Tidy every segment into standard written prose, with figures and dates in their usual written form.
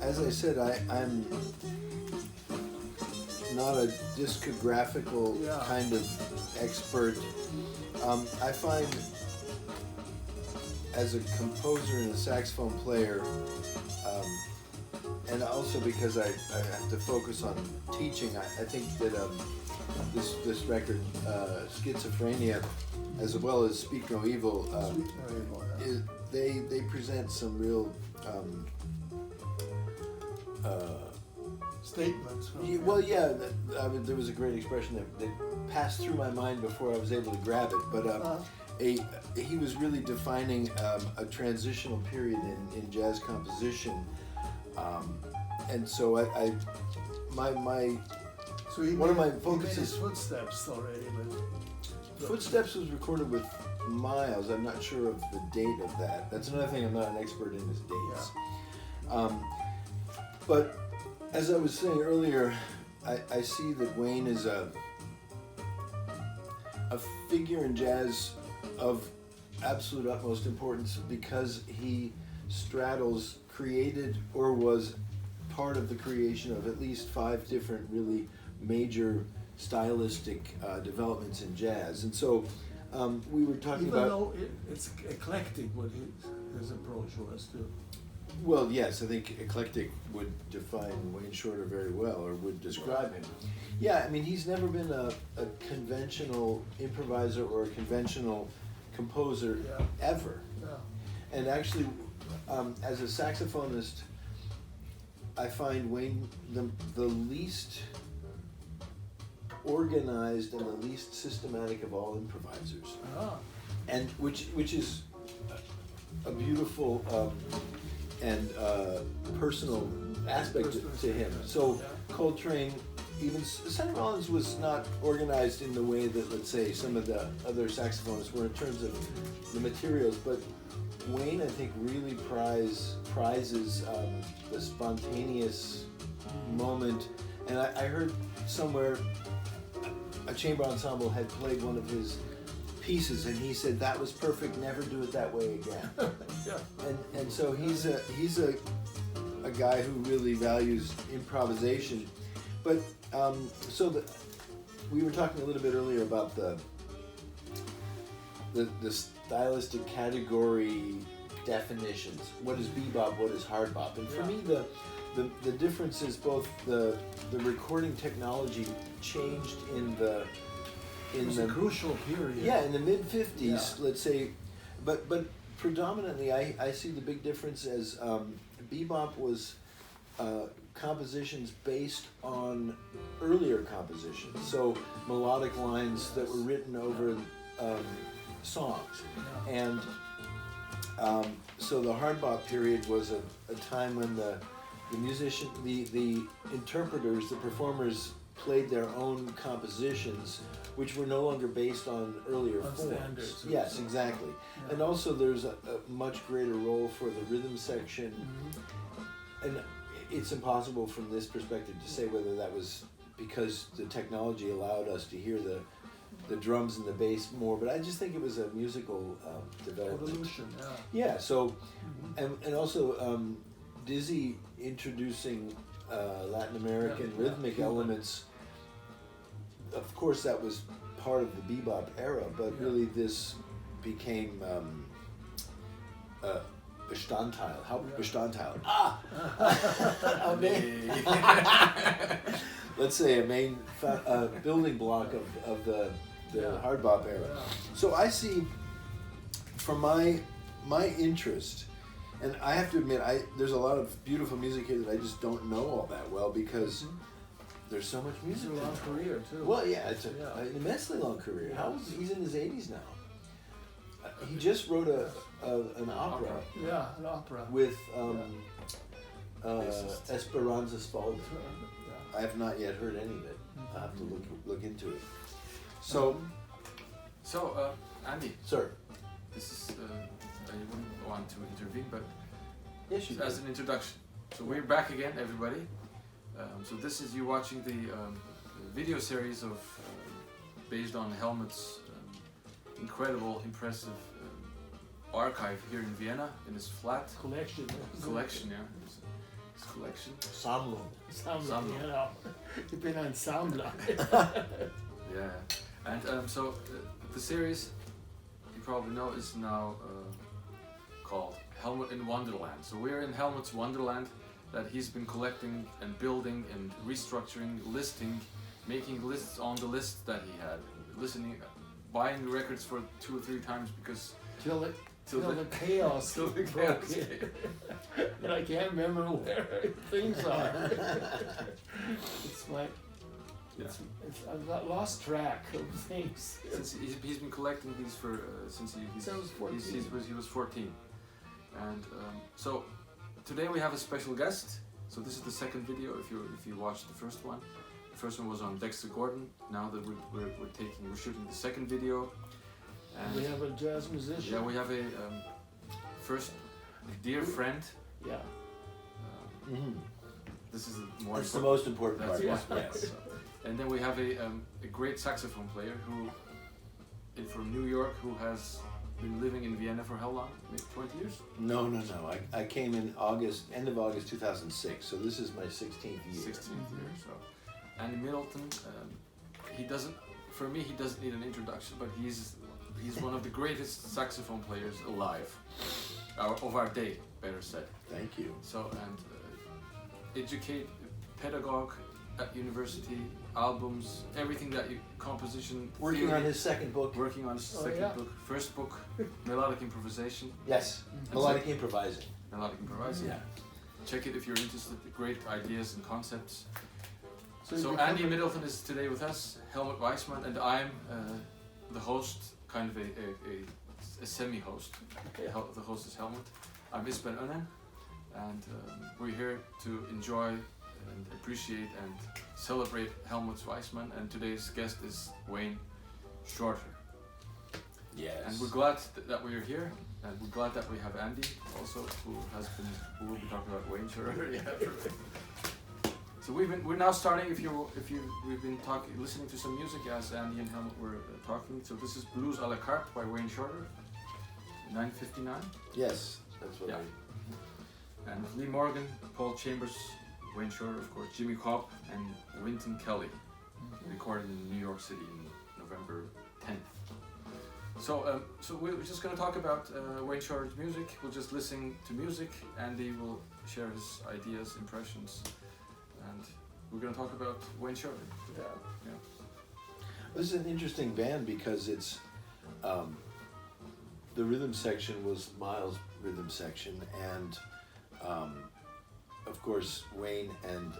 as I said, I'm not a discographical kind of expert. I find, as a composer and a saxophone player, and also because I have to focus on teaching, I think that this record, Schizophrenia, as well as Speak No Evil, they present some real statements. Well, yeah, there was a great expression that passed through my mind before I was able to grab it, but he was really defining a transitional period in jazz composition, and so one of my focuses. Footsteps already. Footsteps was recorded with Miles. I'm not sure of the date of that. That's another thing. I'm not an expert in his dates. Yeah. But as I was saying earlier, I see that Wayne is a figure in jazz of absolute utmost importance because he straddles, created, or was part of the creation of at least 5 different really major stylistic developments in jazz. And so we were talking Even about... though it's eclectic what his approach was too. Well, yes, I think eclectic would define Wayne Shorter very well, or would describe him. Yeah, I mean, he's never been a conventional improviser or a conventional composer ever. Yeah. And actually, as a saxophonist, I find Wayne the least organized and the least systematic of all improvisers, and which is a beautiful and personal aspect to him. So Coltrane, even Sonny Rollins was not organized in the way that, let's say, some of the other saxophonists were in terms of the materials, but Wayne, I think, really prizes the spontaneous moment. And I heard somewhere a chamber ensemble had played one of his pieces, and he said that was perfect. Never do it that way again. Yeah. And so he's a guy who really values improvisation. But we were talking a little bit earlier about the stylistic category definitions. What is bebop? What is hard bop? And for me, the difference is both the recording technology changed in the crucial period. Yeah, in the mid-50s, let's say, but predominantly I see the big difference as bebop was compositions based on earlier compositions, so melodic lines that were written over songs, and so the hard bop period was a time when the musician, the interpreters, the performers played their own compositions, which were no longer based on earlier forms. Standards. Yes, exactly. Yeah. And also there's a much greater role for the rhythm section. Mm-hmm. And it's impossible from this perspective to say whether that was because the technology allowed us to hear the drums and the bass more, but I just think it was a musical development. Evolution, yeah. So, and also Dizzy introducing Latin American rhythmic elements. Of course, that was part of the bebop era, but really this became Bestandteil. Bestandteil. Let's say a main building block of the hard bop era. Yeah. So I see, from my interest, and I have to admit, there's a lot of beautiful music here that I just don't know all that well because there's so much music. It's a long career too. Well, yeah, it's an immensely long career. He's in his 80s now. He just wrote an opera. Yeah, an opera with Esperanza Spalding. I have not yet heard any of it. I have to look into it. So, Andy. Sir. This is I wouldn't want to intervene, but yes, you as an introduction. So we're back again, everybody. So this is you watching the video series of based on Helmut's incredible, impressive archive here in Vienna in his flat collection. Yeah. his collection. Sammlung. Sammlung, genau. Ich bin ein Sammler. Yeah, and so the series, you probably know, is now called Helmut in Wonderland. So we're in Helmut's Wonderland that he's been collecting and building and restructuring, listing, making lists on the list that he had, listening, buying records for 2 or 3 times because Till the chaos till the broke chaos in. And I can't remember where things are. It's like I've got lost track of things. Since he's been collecting these for since he was 14, and so today we have a special guest. So this is the second video. If you watched the first one was on Dexter Gordon. Now that we're shooting the second video, and We have a jazz musician. yeah, we have a first dear friend. Yeah. This is more. That's the most important part. That's Yes. yes. And then we have a great saxophone player from New York who has been living in Vienna for how long? Maybe 20 years? No. I came in end of August 2006. So this is my 16th year. 16th year. So Andy Middleton, he doesn't need an introduction, but he's one of the greatest saxophone players alive, of our day, better said. Thank you. So pedagogue at university, albums, everything that composition. Working theory, on his second book. Working on his second book, first book, melodic improvisation. Yes. Melodic improvising. Melodic improvising. Yeah. Check it if you're interested. Great ideas and concepts. So So Andy Middleton is today with us, Helmut Weihsmann, and I'm the host, kind of a semi-host. The host is Helmut. I'm Isben Onen, and we're here to enjoy and appreciate and celebrate Helmut Weihsmann. And today's guest is Wayne Shorter. Yes. And we're glad that we're here, and we're glad that we have Andy also, who will be talking about Wayne Shorter. So we're now starting. We've been listening to some music as Andy and Helmut were talking. So this is Blues à la carte by Wayne Shorter, 9:59. Yes, that's what Yeah. And Lee Morgan, Paul Chambers, Wayne Shorter, of course, Jimmy Cobb, and Wynton Kelly, recorded in New York City in November 10th. So we're just going to talk about Wayne Shorter's music. We'll just listen to music. Andy will share his ideas, impressions, and we're going to talk about Wayne Shorter. Yeah. This is an interesting band because it's the rhythm section was Miles' rhythm section, and of course Wayne and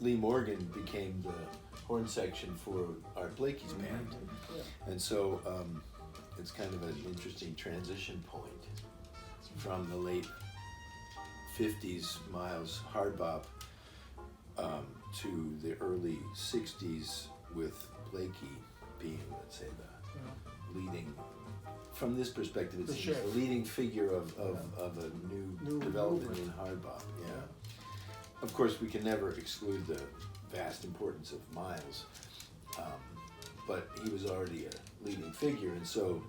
Lee Morgan became the horn section for Art Blakey's band, and so it's kind of an interesting transition point from the late 50s Miles hard bop to the early 60s with Blakey being, let's say, the leading, from this perspective, it seems the leading figure of a new development in hard bop. Yeah. Of course, we can never exclude the vast importance of Miles, but he was already a leading figure, and so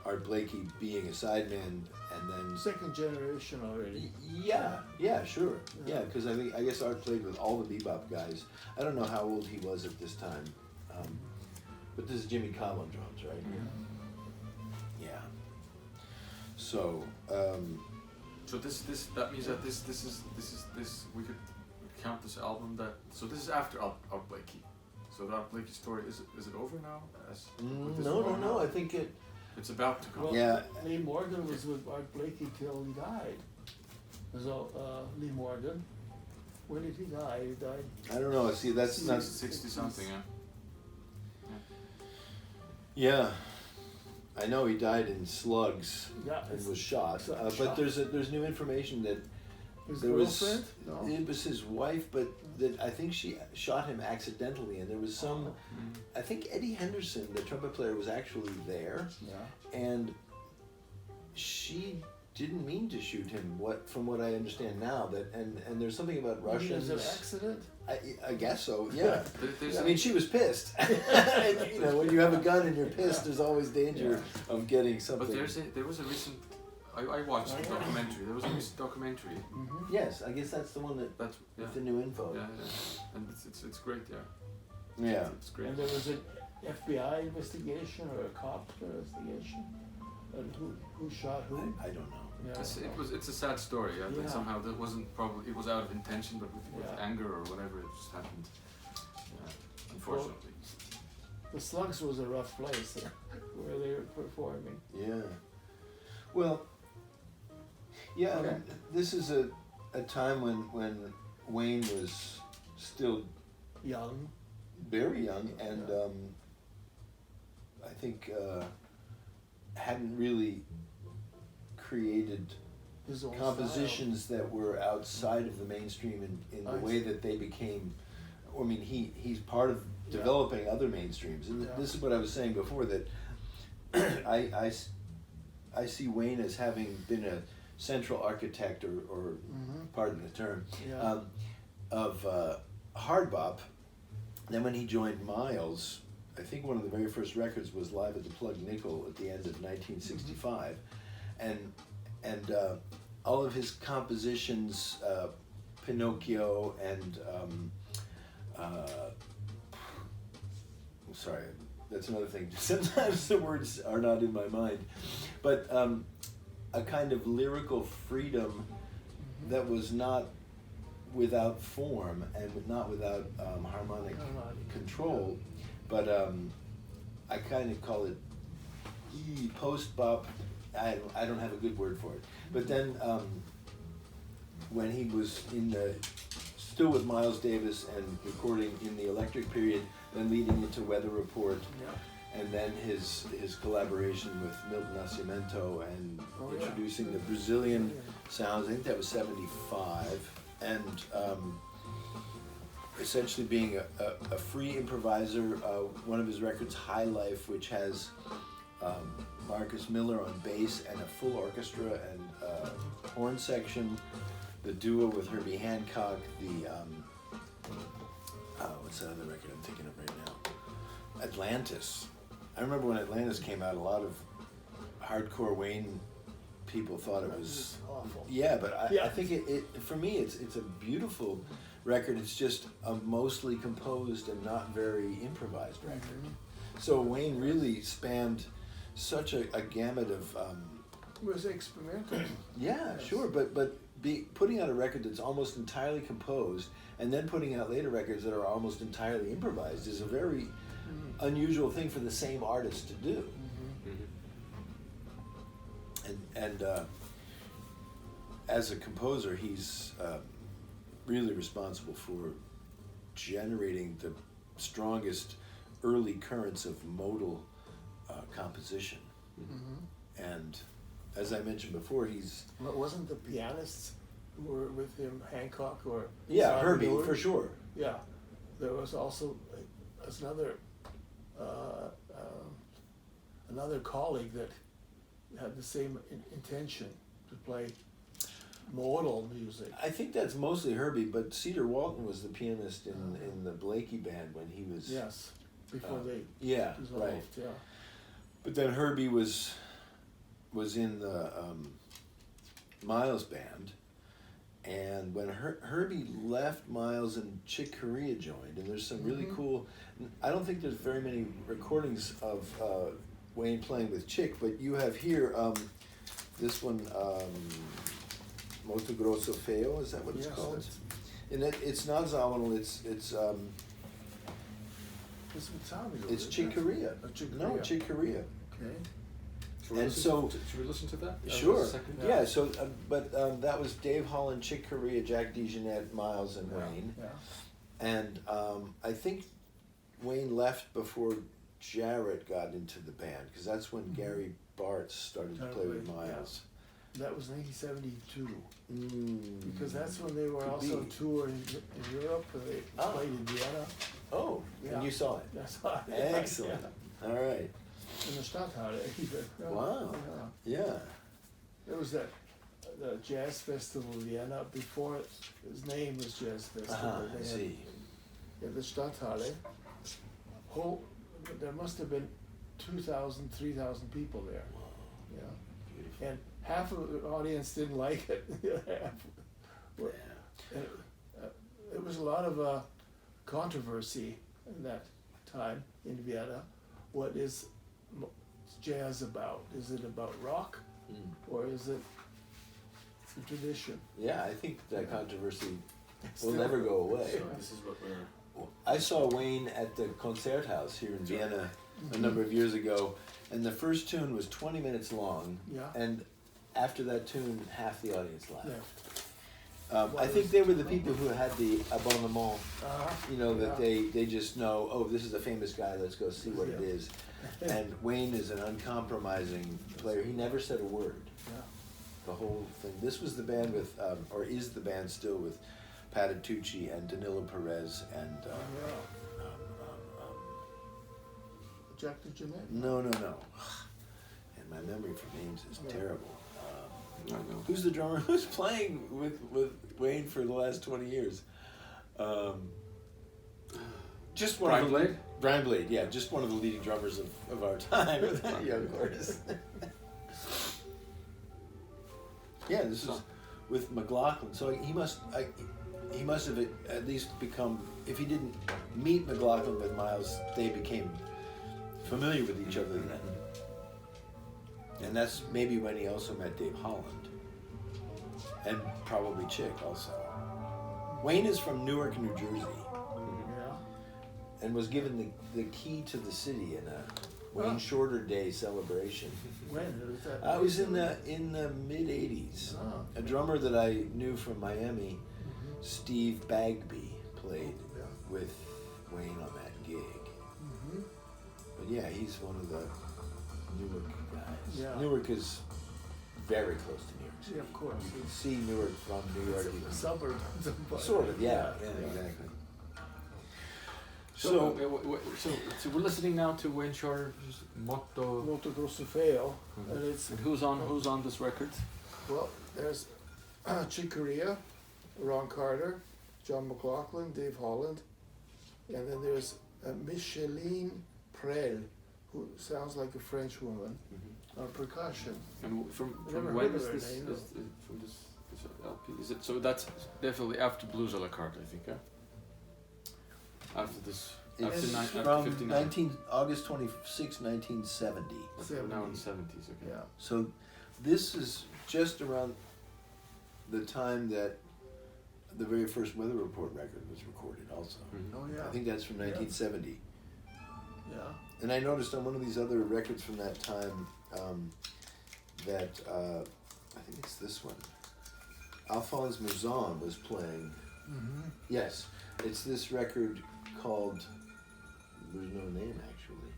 Art Blakey being a sideman, and then Second generation already. Yeah, sure. Yeah, because I guess Art played with all the bebop guys. I don't know how old he was at this time, but this is Jimmy Cobb on drums, right? Yeah. So. So that means that this we could count this album that. So this is after Art Blakey. So the Art Blakey story is it over now? No. I think it's about to come. Well, yeah. Lee Morgan was with Art Blakey till he died. So Lee Morgan, when did he die? He died. I don't know. See, that's not 60 something. Yeah. I know he died in slugs and was shot. But there's new information that there was it was his wife, but that I think she shot him accidentally, and there was some. I think Eddie Henderson, the trumpet player, was actually there, and she didn't mean to shoot him. From what I understand now, and there's something about Russians. Was it an accident? I guess so. Yeah. I mean, she was pissed. When you have a gun and you're pissed, there's always danger of getting something. But there was a recent I watched the Oh, yeah. documentary. There was a recent documentary. Yes, I guess that's the one that That's with the new info. yeah, and it's great. Yeah, Yeah. it's great. And there was an FBI investigation or a cop investigation. And who shot who? I don't know. Yeah. It's a sad story. Yeah, Yeah. that somehow that wasn't probably it was out of intention, but with Yeah. anger or whatever, it just happened. Yeah, unfortunately. The Slugs was a rough place where they were performing. Yeah. Well, yeah, Okay. this is a time when Wayne was still Young. very young and I think hadn't really created His own compositions that were outside of the mainstream in the I way see. that they became. I mean, he's part of Yeah. developing other mainstreams, and Yeah. this is what I was saying before, that I see Wayne as having been a central architect or pardon the term, Yeah. of hard bop. Then when he joined Miles, I think one of the very first records was Live at the Plug Nickel at the end of 1965, and all of his compositions, Pinocchio and sorry, that's another thing. Sometimes the words are not in my mind, but a kind of lyrical freedom that was not without form and not without harmonic control, but I kind of call it post-bop. I don't have a good word for it. But then when he was still with Miles Davis and recording in the Electric period, then leading into Weather Report, Yeah. and then his collaboration with Milton Nascimento and Oh, yeah. introducing the Brazilian sounds. I think that was 75, and essentially being a free improviser. One of his records, High Life, which has Marcus Miller on bass and a full orchestra and horn section. The duo with Herbie Hancock. The what's that other record I'm thinking of right now? Atlantis. I remember when Atlantis came out, a lot of hardcore Wayne people thought it was awful. Yeah, but I Yeah. think it for me it's a beautiful record. It's just a mostly composed and not very improvised record. So Wayne really spanned such a gamut of It was experimental. yeah, Yes. sure, but putting out a record that's almost entirely composed and then putting out later records that are almost entirely improvised is a very unusual thing for the same artist to do. And as a composer, he's really responsible for generating the strongest early currents of modal composition. And as I mentioned before, he's But wasn't the pianists who were with him Hancock or Herbie Salvador? for sure. Yeah, there was also another colleague that had the same intention to play modal music. I think that's mostly Herbie, but Cedar Walton was the pianist in the Blakey band when he was Yes, before they yeah, dissolved. right. Yeah. But then Herbie was in the Miles band, and when Herbie left Miles and Chick Corea joined, and there's some really cool. I don't think there's very many recordings of Wayne playing with Chick, but you have here this one, Molto Grosso Feo. Is that what it's Yes, called? that's- And it's not Zawinul. It's This would sound good. it's Chick Corea. Chick No, Corea. Chick Corea. Okay. And so- should we listen to that? Sure. A second? Yeah. So, but that was Dave Holland, Chick Corea, Jack DeJohnette, Miles, and Wayne. Yeah. And I think Wayne left before Jarrett got into the band, because that's when Gary Bartz started to play with Miles. That was 1972. Mm. Because that's when they were Could also be. touring in Europe, and they Ah. played in Vienna. Oh, Yeah. and you saw it. That's why. Excellent. All right. In the Stadthalle even. Yeah. Wow. Yeah. Yeah. There was the Jazz Festival in Vienna before his name was Jazz Festival. Uh-huh, They I had- see. in the Stadthalle. There must have been 2,000, 3,000 people there. Yeah. Beautiful. And half of the audience didn't like it. And it was a lot of controversy in that time in Vienna. What is jazz about? Is it about rock, or is it the tradition? Yeah, I think that controversy will never go away. So this is what we're. I saw Wayne at the Concerthaus here in Vienna a number of years ago, and the first tune was 20 minutes long, and after that tune, half the audience laughed. I think they were the people who had the abonnement, that they just know, oh, this is a famous guy, let's go see what it is. And Wayne is an uncompromising player. He never said a word. The whole thing. This was the band with, or is the band still with, Patitucci and Danilo Perez and Jack DeJohnette? No. And my memory for names is terrible. I know. Who's the drummer who's playing with Wayne for the last 20 years? Just one Brian of the, Blade? Brian Blade, yeah, just one of the leading drummers of our time, that young artist. Yeah, this is with McLaughlin. So he must have at least become, if he didn't meet McLaughlin with Miles, they became familiar with each other then. And that's maybe when he also met Dave Holland. And probably Chick also. Wayne is from Newark, New Jersey. And was given the key to the city in a Wayne Shorter Day celebration. When was that? I was in the mid '80s. A drummer that I knew from Miami, Steve Bagby, played with Wayne on that gig. But yeah, he's one of the Newark guys. Yeah. Newark is very close to New York City. Yeah, of course. You can see Newark from New York. It's a suburb. Sort of, yeah, exactly. So we're listening now to Wayne Shorter's Motto. Molto Grosso Feo, and it's And who's on this record? well. There's Chick Corea, Ron Carter, John McLaughlin, Dave Holland, and then there's Micheline Prel, who sounds like a French woman, on percussion. And from Never when heard of is her this? name, From this LP? Is it so? That's definitely after Blues a la carte, I think. Yeah. After this, It's after from 59. August 26, 1970. We're now in the 70s. Okay. Yeah. So this is just around the time that the very first Weather Report record was recorded also. Oh yeah. I think that's from 1970. Yeah. And I noticed on one of these other records from that time that, I think it's this one, Alphonse Mouzon was playing. Yes, it's this record called, there's no name actually,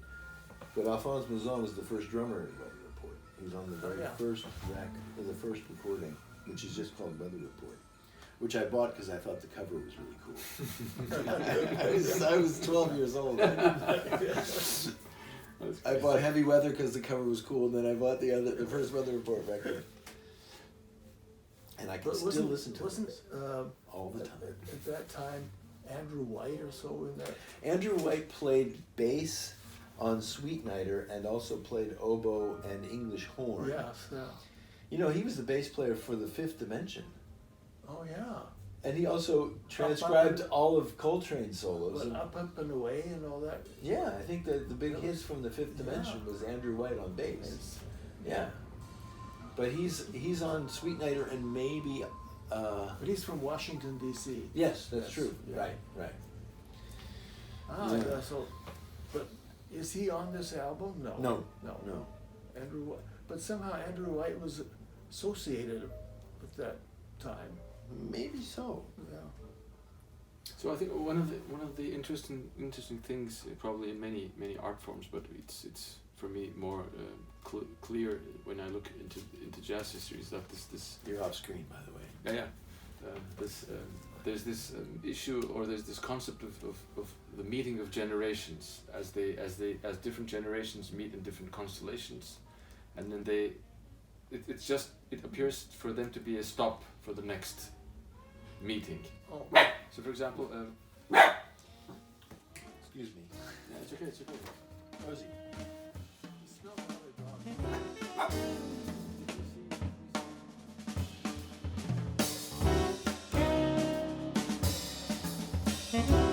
but Alphonse Mouzon was the first drummer in Weather Report. He was on the very first the first recording, which is just called Weather Report, which I bought because I thought the cover was really cool. I was 12 years old. I bought Heavy Weather because the cover was cool, and then I bought the first Weather Report record. And I can still listen to it all the time. At that time, Andrew White or so in that. Andrew White played bass on Sweetnighter and also played oboe and English horn. Yes, yeah. You know, he was the bass player for The Fifth Dimension. Oh yeah. And he also transcribed all of Coltrane's solos. Well, up and away and all that. Yeah, I think that the big hits from The Fifth Dimension was Andrew White on bass. Yeah. But he's on Sweetnighter and maybe... but he's from Washington, D.C. Yes, that's true. Yeah. Right. Yeah, so, but is he on this album? No. No. Andrew White. But somehow Andrew White was associated with that time. Maybe so. Yeah. So I think one of the interesting things, probably in many art forms, but it's for me more clear when I look into jazz history, is that this You're off screen, by the way. There's this issue, or there's this concept of the meeting of generations as different generations meet in different constellations, and then it appears for them to be a stop for the next meeting. Oh. So for example, Excuse me. yeah, it's okay. Rosie. You smell another dog. Bye.